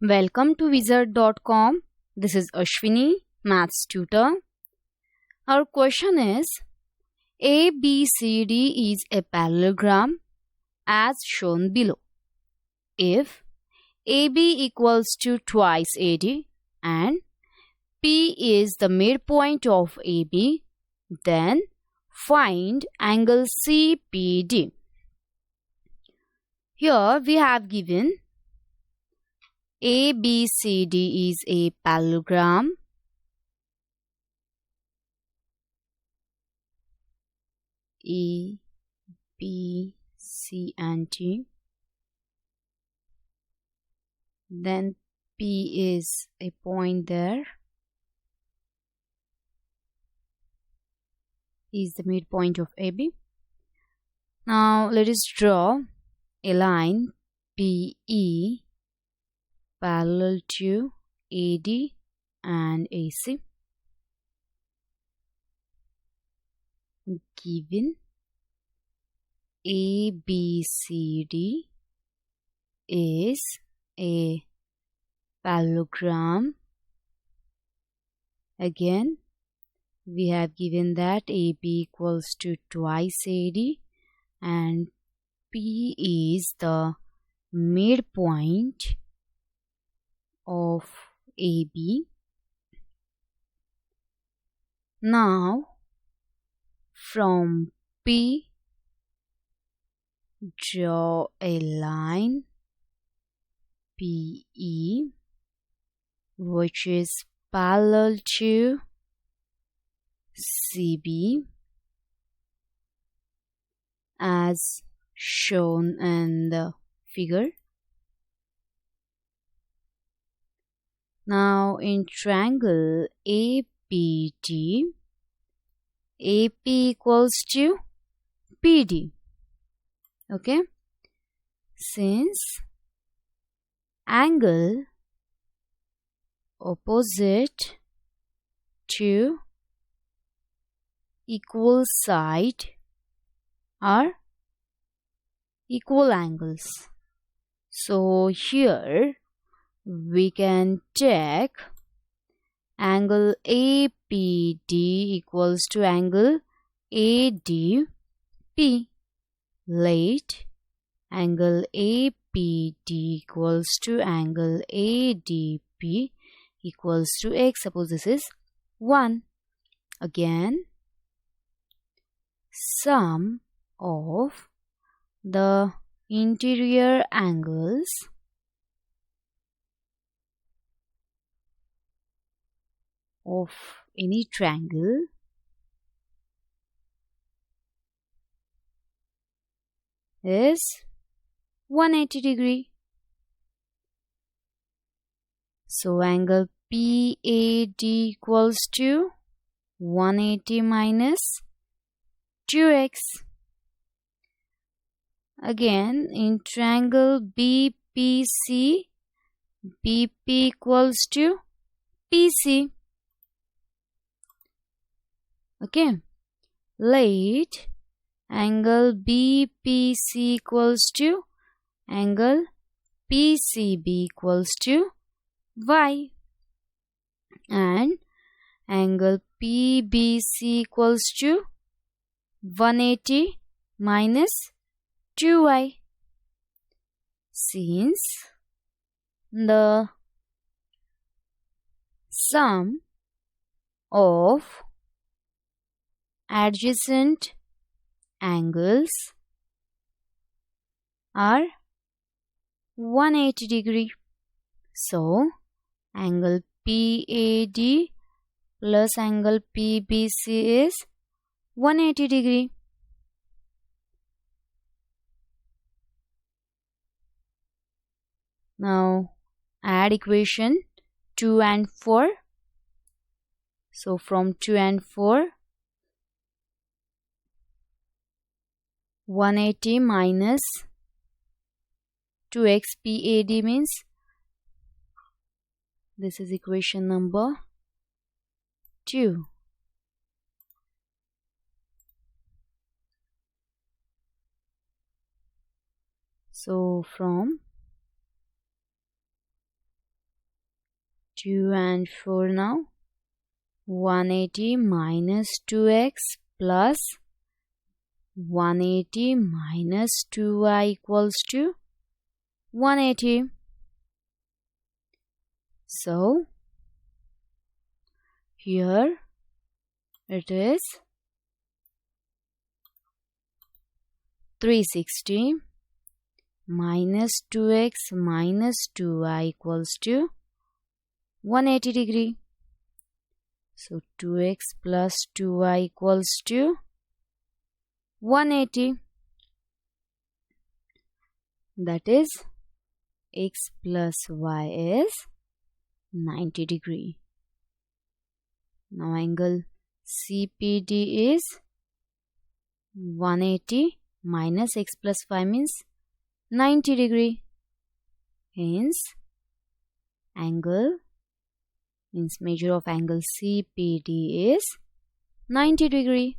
Welcome to Wizard.com. This is Ashwini, Maths Tutor. Our question is ABCD is a parallelogram as shown below. If AB equals to twice AD and P is the midpoint of AB, then find angle CPD. Here we have given ABCD is a parallelogram. A, B, C and D. Then P is a point there. Is the midpoint of AB. Now let us draw a line PE parallel to AD and AC. Given ABCD is a parallelogram. Again, we have given that AB equals to twice AD and P is the midpoint of AB. Now, from P, draw a line PE which is parallel to CB as shown in the figure. Now in triangle APD, AP equals to PD. Okay, since angle opposite to equal side are equal angles. So here we can take angle APD equals to angle ADP. Let angle APD equals to angle ADP equals to x. Suppose this is 1. Again, sum of the interior angles of any triangle is 180 degree. So angle PAD equals to 180 minus 2x. Again, in triangle BPC, BP equals to PC. Okay, let angle BPC equals to angle PCB equals to y, and angle PBC equals to 180 minus 2y. Since the sum of adjacent angles are 180 degree, so angle PAD plus angle PBC is 180 degree. Now add equation 2 and 4. So from 2 and 4, 180 minus 2x PAD means this is equation number 2. So from 2 and 4 now. 180 minus 2x plus 180 minus 2y equals to 180. So here it is 360 minus 2x minus 2y equals to 180 degree. So 2x plus 2y equals to 180. That is x plus y is 90 degree. Now angle CPD is 180 minus x plus 5 means 90 degree. Hence angle means measure of angle CPD is 90 degree.